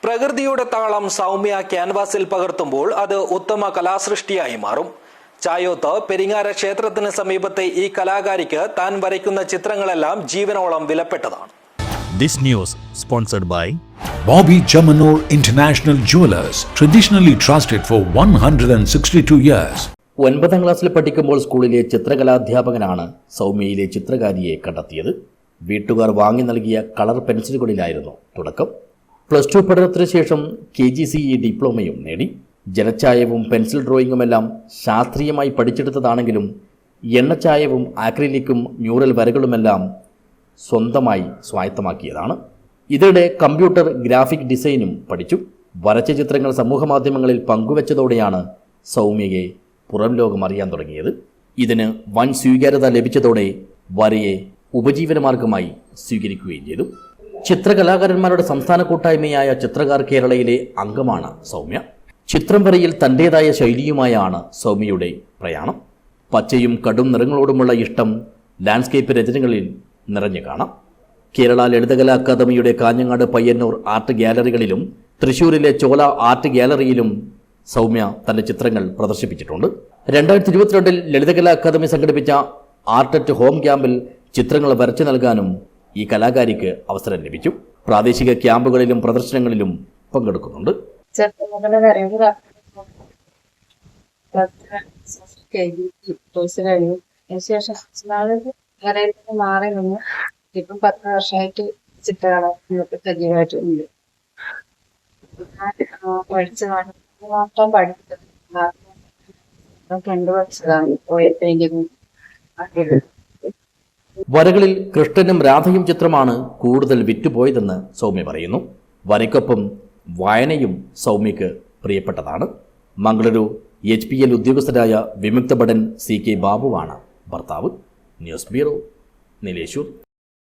പ്രകൃതിയുടെ താളം സൗമ്യ ക്യാൻവാസിൽ പകർത്തുമ്പോൾ അത് ഉത്തമ കലാസൃഷ്ടിയായി മാറും. ചായോത്ത് പെരിങ്ങാര ക്ഷേത്രത്തിന് സമീപത്തെ ഈ കലാകാരിക്ക് താൻ വരയ്ക്കുന്ന ചിത്രങ്ങളെല്ലാം ജീവനോളം വിലപ്പെട്ടതാണ്. This news sponsored by Bobby Chamanur International Jewelers, traditionally trusted for 162 years. 9ാം ക്ലാസ്സിൽ പഠിക്കുമ്പോൾ സ്കൂളിലെ ചിത്രകലാധ്യാപകനാണ് സൗമ്യയിലെ ചിത്രകാരിയെ കണ്ടെത്തിയത്. വീട്ടുകാർ വാങ്ങി നൽകിയ കളർ പെൻസിലുകളിലായിരുന്നു തുടക്കം. +2 പഠനത്തിന് ശേഷം KGCE ഡിപ്ലോമയും നേടി. ജലച്ചായവും പെൻസിൽ ഡ്രോയിങ്ങുമെല്ലാം ശാസ്ത്രീയമായി പഠിച്ചെടുത്തതാണെങ്കിലും എണ്ണച്ചായവും ആക്രിലിക്കും മ്യൂറൽ വരകളുമെല്ലാം സ്വന്തമായി സ്വായത്തമാക്കിയതാണ്. ഇതിനിടെ കമ്പ്യൂട്ടർ ഗ്രാഫിക് ഡിസൈനും പഠിച്ചു. വരച്ച ചിത്രങ്ങൾ സമൂഹമാധ്യമങ്ങളിൽ പങ്കുവച്ചതോടെയാണ് സൗമ്യയെ പുറം ലോകം അറിയാൻ തുടങ്ങിയത്. ഇതിന് വൻ സ്വീകാര്യത ലഭിച്ചതോടെ വരയെ ഉപജീവനമാർഗമായി സ്വീകരിക്കുകയും ചെയ്തു. ചിത്രകലാകാരന്മാരുടെ സംസ്ഥാന കൂട്ടായ്മയായ ചിത്രകാർ കേരളയിലെ അംഗമാണ് സൗമ്യ. ചിത്രം വരയിൽ തൻ്റേതായ ശൈലിയുമായാണ് സൗമ്യയുടെ പ്രയാണം. പച്ചയും കടും നിറങ്ങളോടുമുള്ള ഇഷ്ടം ലാൻഡ്സ്കേപ്പ് രചനകളിൽ നിറഞ്ഞു കാണാം. കേരള ലളിതകലാ അക്കാദമിയുടെ കാഞ്ഞങ്ങാട് പയ്യന്നൂർ ആർട്ട് ഗ്യാലറികളിലും തൃശ്ശൂരിലെ ചോല ആർട്ട് ഗ്യാലറിയിലും സൗമ്യ തന്റെ ചിത്രങ്ങൾ പ്രദർശിപ്പിച്ചിട്ടുണ്ട്. 2022 ലളിതകലാ അക്കാദമി സംഘടിപ്പിച്ച ആർട്ട് അറ്റ് ഹോം ക്യാമ്പിൽ ചിത്രങ്ങൾ വരച്ചു നൽകാനും ഈ കലാകാരിക്ക് അവസരം ലഭിച്ചു. പ്രാദേശിക ക്യാമ്പുകളിലും പ്രദർശനങ്ങളിലും പങ്കെടുക്കുന്നുണ്ട്. മാറി നിന്ന് ഇപ്പം 10 വർഷമായിട്ട് ചിത്രകല സജീവമായിട്ട് ഉണ്ട്. പഠിച്ചതാണ് കണ്ടുപഠിച്ചതാണ് പെയിന്റിങ്. വരകളിൽ കൃഷ്ണനും രാധയും ചിത്രമാണ് കൂടുതൽ വിറ്റുപോയതെന്ന് സൗമ്യ പറയുന്നു. വരയ്ക്കൊപ്പം വായനയും സൗമ്യക്ക് പ്രിയപ്പെട്ടതാണ്. മംഗളൂരു HPL ഉദ്യോഗസ്ഥരായ വിമുക്ത ഭടൻ CK ബാബുവാണ് ഭർത്താവ്. News bureau, Nileshwar.